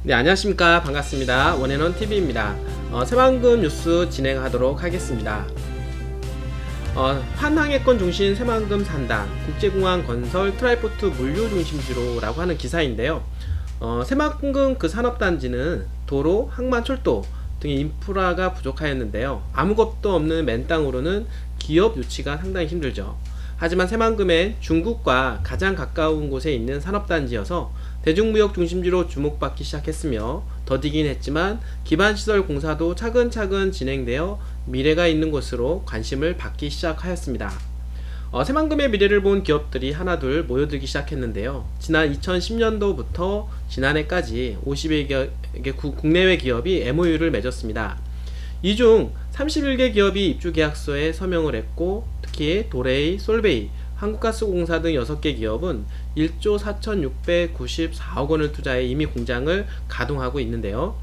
네, 안녕하십니까. 반갑습니다. 원앤원TV입니다. 새만금 뉴스 진행하도록 하겠습니다. 환항해권 중심 새만금 산단, 국제공항 건설 트라이포트 물류 중심지로라고 하는 기사인데요. 새만금 그 산업단지는 도로, 항만, 철도 등의 인프라가 부족하였는데요. 아무것도 없는 맨 땅으로는 기업 유치가 상당히 힘들죠. 하지만 새만금은 중국과 가장 가까운 곳에 있는 산업단지여서 대중무역 중심지로 주목받기 시작했으며 더디긴 했지만 기반시설 공사도 차근차근 진행되어 미래가 있는 곳으로 관심을 받기 시작하였습니다. 새만금의 미래를 본 기업들이 하나둘 모여들기 시작했는데요. 지난 2010년도부터 지난해까지 50여 개 국내외 기업이 MOU를 맺었습니다. 이 중 31개 기업이 입주계약서에 서명을 했고, 특히 도레이, 솔베이, 한국가스공사 등 6개 기업은 1조 4,694억 원을 투자해 이미 공장을 가동하고 있는데요.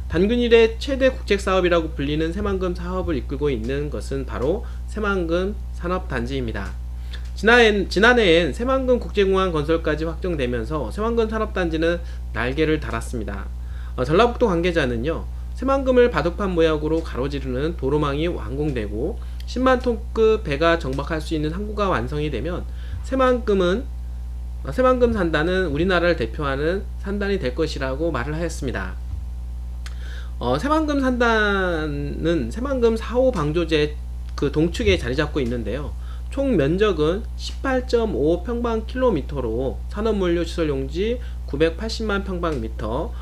단군 이래 최대 국책사업이라고 불리는 새만금 사업을 이끌고 있는 것은 바로 새만금 산업단지입니다. 지난해엔 새만금 국제공항 건설까지 확정되면서 새만금 산업단지는 날개를 달았습니다. 전라북도 관계자는요, 새만금을 바둑판 모양으로 가로지르는 도로망이 완공되고 10만 톤급 배가 정박할 수 있는 항구가 완성이 되면 새만금 산단은 우리나라를 대표하는 산단이 될 것이라고 말을 하였습니다. 새만금 산단은 새만금 4호 방조제 그 동축에 자리 잡고 있는데요. 총 면적은 18.5 평방킬로미터로 산업물류 시설용지 980만 평방미터,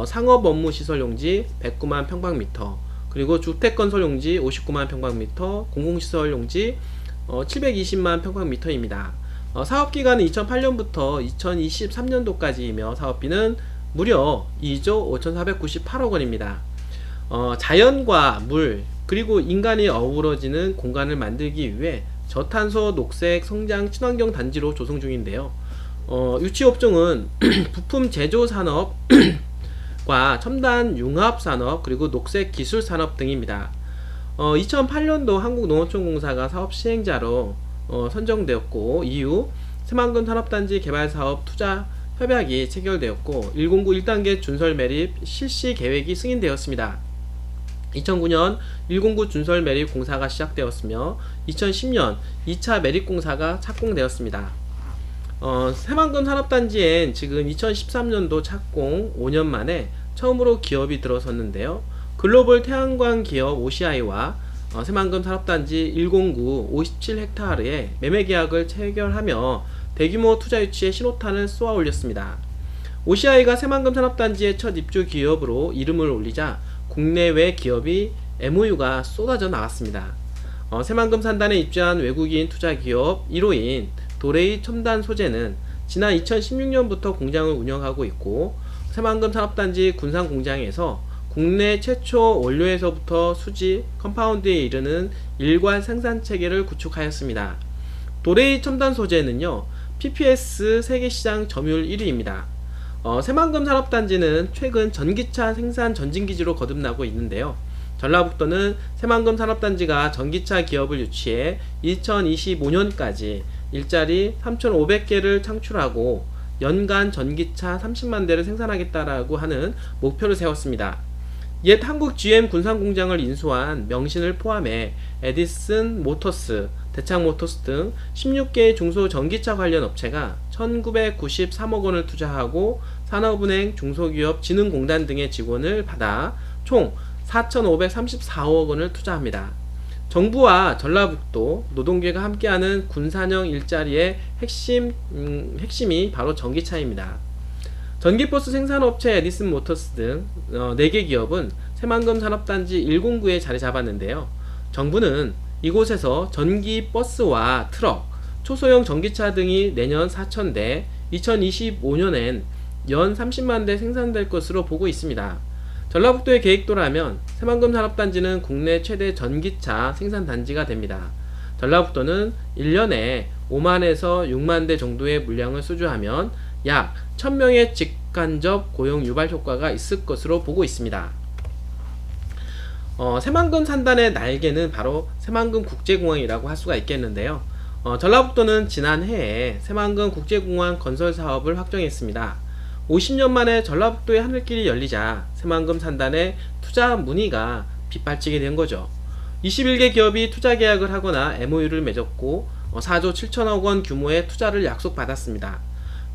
상업 업무 시설 용지 109만 평방미터, 그리고 주택건설 용지 59만 평방미터, 공공시설 용지 720만 평방미터입니다. 사업기간은 2008년부터 2023년도까지이며 사업비는 무려 2조 5,498억 원입니다. 자연과 물 그리고 인간이 어우러지는 공간을 만들기 위해 저탄소 녹색 성장 친환경 단지로 조성 중인데요. 유치업종은 부품 제조 산업 과 첨단 융합 산업 그리고 녹색 기술 산업 등입니다. 2008년도 한국농어촌공사가 사업 시행자로 선정되었고, 이후 새만금 산업단지 개발 사업 투자 협약이 체결되었고 109 1단계 준설 매립 실시 계획이 승인되었습니다. 2009년 109 준설 매립 공사가 시작되었으며 2010년 2차 매립 공사가 착공되었습니다. 새만금 산업단지엔 지금 2013년도 착공 5년 만에 처음으로 기업이 들어섰는데요. 글로벌 태양광 기업 OCI와 새만금 산업단지 109 57헥타르에 매매 계약을 체결하며 대규모 투자 유치에 신호탄을 쏘아 올렸습니다. OCI가 새만금 산업단지의 첫 입주 기업으로 이름을 올리자 국내외 기업이 MOU가 쏟아져 나왔습니다. 새만금 산단에 입주한 외국인 투자 기업 1호인 도레이 첨단 소재는 지난 2016년부터 공장을 운영하고 있고, 새만금 산업단지 군산 공장에서 국내 최초 원료에서부터 수지, 컴파운드에 이르는 일괄 생산 체계를 구축하였습니다. 도레이 첨단 소재는요, PPS 세계시장 점유율 1위입니다. 새만금 산업단지는 최근 전기차 생산 전진기지로 거듭나고 있는데요. 전라북도는 새만금 산업단지가 전기차 기업을 유치해 2025년까지 일자리 3,500개를 창출하고 연간 전기차 30만 대를 생산하겠다라고 하는 목표를 세웠습니다. 옛 한국 GM 군산공장을 인수한 명신을 포함해 에디슨 모터스, 대창 모터스 등 16개의 중소전기차 관련 업체가 1993억 원을 투자하고 산업은행, 중소기업 진흥공단 등의 지원을 받아 총 4,534억 원을 투자합니다. 정부와 전라북도 노동계가 함께하는 군산형 일자리의 핵심이 바로 전기차입니다. 전기버스 생산업체 에디슨 모터스 등 4개 기업은 새만금 산업단지 109에 자리 잡았는데요. 정부는 이곳에서 전기버스와 트럭, 초소형 전기차 등이 내년 4,000대, 2025년엔 연 30만 대 생산될 것으로 보고 있습니다. 전라북도의 계획도라면 새만금 산업단지는 국내 최대 전기차 생산단지가 됩니다. 전라북도는 1년에 5만에서 6만 대 정도의 물량을 수주하면 약 1000명의 직간접 고용 유발 효과가 있을 것으로 보고 있습니다. 새만금 산단의 날개는 바로 새만금 국제공항이라고 할 수가 있겠는데요. 전라북도는 지난해에 새만금 국제공항 건설 사업을 확정했습니다. 50년 만에 전라북도의 하늘길이 열리자 새만금 산단의 투자 문의가 빗발치게 된 거죠. 21개 기업이 투자 계약을 하거나 MOU를 맺었고 4조 7천억 원 규모의 투자를 약속받았습니다.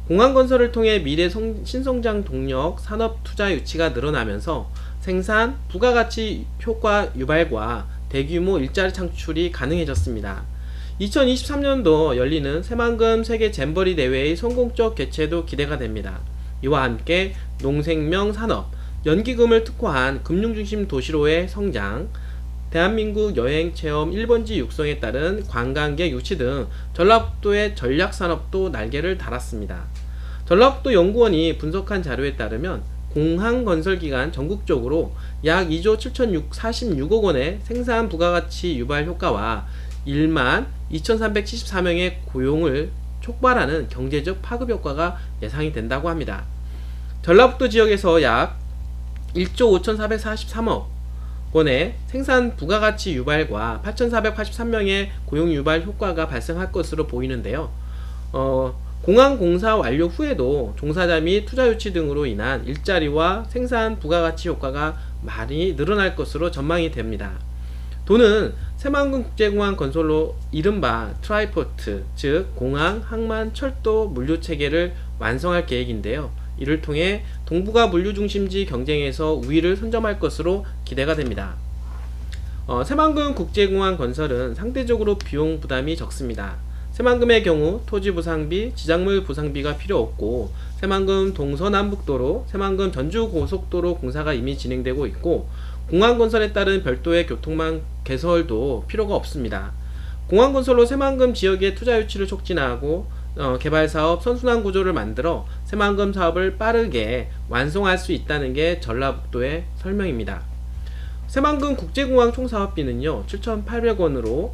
공항건설을 통해 미래 신성장 동력 산업 투자 유치가 늘어나면서 생산, 부가가치 효과 유발과 대규모 일자리 창출이 가능해졌습니다. 2023년도 열리는 새만금 세계 잼버리 대회의 성공적 개최도 기대가 됩니다. 이와 함께 농생명 산업, 연기금을 특화한 금융중심 도시로의 성장, 대한민국 여행체험 1번지 육성에 따른 관광객 유치 등 전라북도의 전략산업도 날개를 달았습니다. 전라북도 연구원이 분석한 자료에 따르면 공항건설기간 전국적으로 약 2조 7,046억 원의 생산 부가가치 유발 효과와 1만 2,374명의 고용을 촉발하는 경제적 파급 효과가 예상이 된다고 합니다. 전라북도 지역에서 약 1조 5,443억 원의 생산 부가가치 유발과 8,483명의 고용 유발 효과가 발생할 것으로 보이는데요. 공항 공사 완료 후에도 종사자 및 투자 유치 등으로 인한 일자리와 생산 부가가치 효과가 많이 늘어날 것으로 전망이 됩니다. 도는 새만금 국제공항 건설로 이른바 트라이포트, 즉 공항, 항만, 철도 물류 체계를 완성할 계획인데요. 이를 통해 동북아 물류 중심지 경쟁에서 우위를 선점할 것으로 기대가 됩니다. 새만금 국제공항 건설은 상대적으로 비용 부담이 적습니다. 새만금의 경우 토지 보상비, 지작물 보상비가 필요 없고 새만금 동서남북도로, 새만금 전주고속도로 공사가 이미 진행되고 있고 공항 건설에 따른 별도의 교통망 개설도 필요가 없습니다. 공항 건설로 새만금 지역의 투자 유치를 촉진하고 개발사업 선순환 구조를 만들어 새만금 사업을 빠르게 완성할 수 있다는 게 전라북도의 설명입니다. 새만금 국제공항 총사업비는요 7,800원으로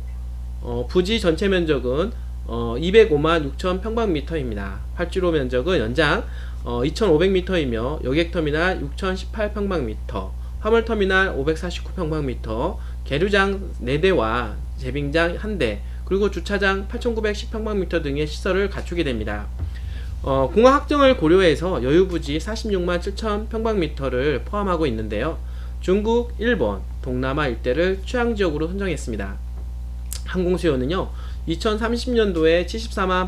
부지 전체 면적은 205만 6천 평방미터입니다. 활주로 면적은 연장 2,500m이며 여객터미널 6,018평방미터, 화물터미널 549평방미터, 계류장 4대와 제빙장 1대, 그리고 주차장 8,910평방미터 등의 시설을 갖추게 됩니다. 공항 확정을 고려해서 여유부지 46만 7천 평방미터를 포함하고 있는데요. 중국, 일본, 동남아 일대를 취향지역으로 선정했습니다. 항공수요는요 2030년도에 74만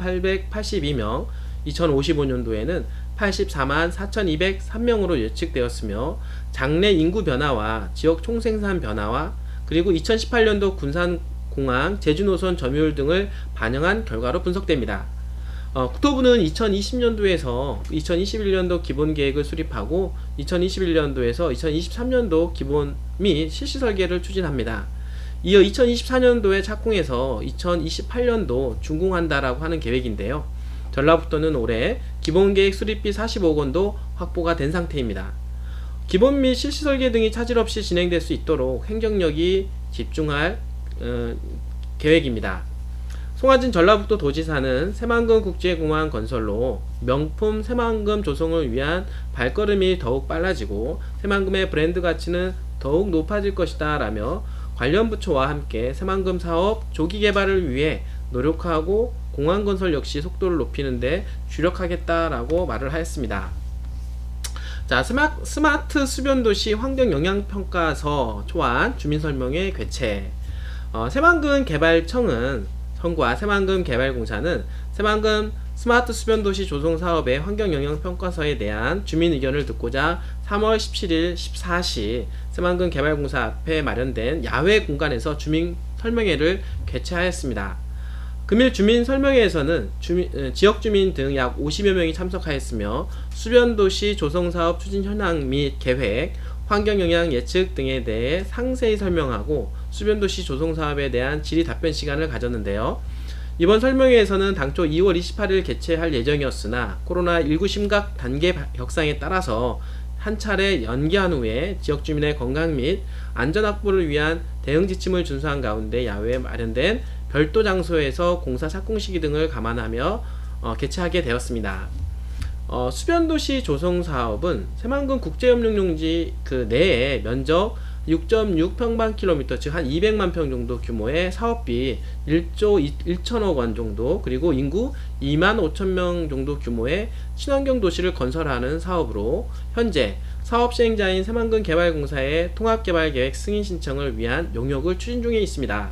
882명, 2055년도에는 84만 4203명으로 예측되었으며 장래 인구 변화와 지역 총생산 변화와 그리고 2018년도 군산공항 제주노선 점유율 등을 반영한 결과로 분석됩니다. 국토부는 2020년도에서 2021년도 기본계획을 수립하고 2021년도에서 2023년도 기본 및 실시 설계를 추진합니다. 이어 2024년도에 착공해서 2028년도 준공한다라고 하는 계획인데요. 전라북도는 올해 기본계획 수립비 40억 원도 확보가 된 상태입니다. 기본 및 실시 설계 등이 차질 없이 진행될 수 있도록 행정력이 집중할 계획입니다. 송하진 전라북도 도지사는 새만금 국제공항 건설로 명품 새만금 조성을 위한 발걸음이 더욱 빨라지고 새만금의 브랜드 가치는 더욱 높아질 것이다 라며 관련 부처와 함께 새만금 사업 조기 개발을 위해 노력하고 공항 건설 역시 속도를 높이는 데 주력하겠다라고 말을 하였습니다. 자, 스마트 수변도시 환경영향평가서 초안 주민설명회 개최. 새만금 개발청은 청과 새만금 개발공사는 새만금 스마트 수변도시 조성 사업의 환경영향평가서에 대한 주민 의견을 듣고자 3월 17일 14시 새만금 개발공사 앞에 마련된 야외 공간에서 주민 설명회를 개최하였습니다. 금일 주민 설명회에서는 지역 주민 등 약 50여 명이 참석하였으며 수변도시 조성사업 추진 현황 및 계획, 환경영향 예측 등에 대해 상세히 설명하고 수변도시 조성사업에 대한 질의 답변 시간을 가졌는데요. 이번 설명회에서는 당초 2월 28일 개최할 예정이었으나 코로나19 심각 단계 격상에 따라서 한 차례 연기한 후에 지역 주민의 건강 및 안전 확보를 위한 대응 지침을 준수한 가운데 야외에 마련된 별도 장소에서 공사 착공 시기 등을 감안하며 개최하게 되었습니다. 수변도시 조성 사업은 새만금 국제협력용지 그 내에 면적 6.6평방킬로미터, 즉 한 200만 평 정도 규모의 사업비 1조 1천억 원 정도, 그리고 인구 2만 5천 명 정도 규모의 친환경 도시를 건설하는 사업으로 현재 사업 시행자인 새만금 개발공사의 통합개발계획 승인 신청을 위한 용역을 추진 중에 있습니다.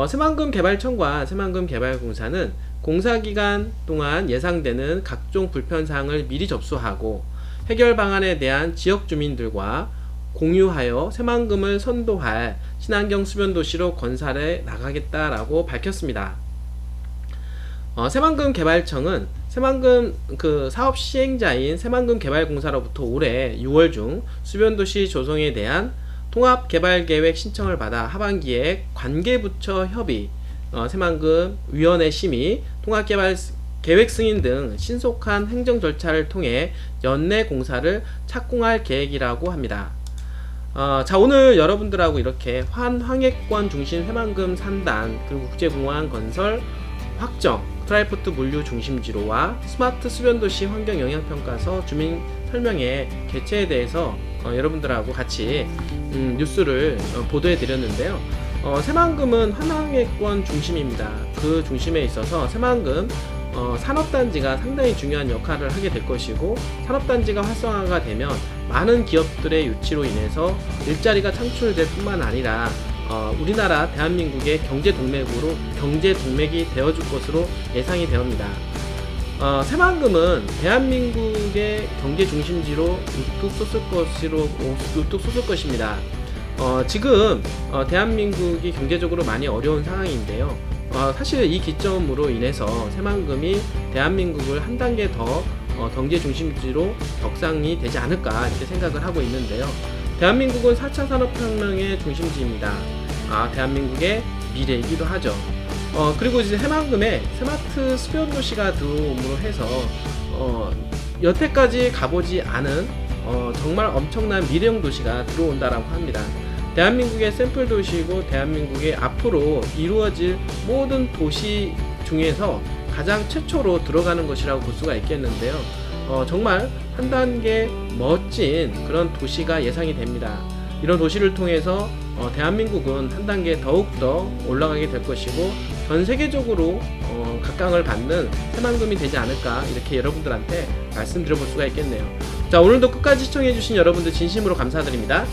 새만금 개발청과 새만금 개발공사는 공사기간 동안 예상되는 각종 불편사항을 미리 접수하고 해결 방안에 대한 지역 주민들과 공유하여 새만금을 선도할 친환경 수변도시로 건설해 나가겠다라고 밝혔습니다. 새만금 개발청은 새만금 사업 시행자인 새만금 개발공사로부터 올해 6월 중 수변도시 조성에 대한 통합개발계획 신청을 받아 하반기에 관계부처 협의, 새만금 위원회 심의, 통합개발 계획 승인 등 신속한 행정 절차를 통해 연내 공사를 착공할 계획이라고 합니다. 자, 오늘 여러분들하고 이렇게 환황해권 중심 새만금 산단, 그리고 국제공항 건설 확정, 트라이포트 물류 중심지로와 스마트 수변도시 환경영향평가서 주민 설명회 개최에 대해서 여러분들하고 같이 뉴스를 보도해 드렸는데요. 새만금은 환황해권 중심입니다. 그 중심에 있어서 새만금 산업단지가 상당히 중요한 역할을 하게 될 것이고, 산업단지가 활성화가 되면 많은 기업들의 유치로 인해서 일자리가 창출될 뿐만 아니라 우리나라 대한민국의 경제동맥이 되어줄 것으로 예상이 되옵니다. 새만금은 대한민국의 경제 중심지로 우뚝 솟을 것입니다. 지금 대한민국이 경제적으로 많이 어려운 상황인데요. 사실 이 기점으로 인해서 새만금이 대한민국을 한 단계 더 경제 중심지로 격상이 되지 않을까 이렇게 생각을 하고 있는데요. 대한민국은 4차 산업혁명의 중심지입니다. 대한민국의 미래이기도 하죠. 그리고 이제 새만금에 스마트 수변도시가 들어옴으로 해서 여태까지 가보지 않은 정말 엄청난 미래형 도시가 들어온다라고 합니다. 대한민국의 샘플 도시이고 대한민국의 앞으로 이루어질 모든 도시 중에서 가장 최초로 들어가는 것이라고 볼 수가 있겠는데요. 정말 한 단계 멋진 그런 도시가 예상이 됩니다. 이런 도시를 통해서 대한민국은 한 단계 더욱더 올라가게 될 것이고, 전 세계적으로 각광을 받는 새만금이 되지 않을까 이렇게 여러분들한테 말씀드려볼 수가 있겠네요. 자, 오늘도 끝까지 시청해주신 여러분들 진심으로 감사드립니다.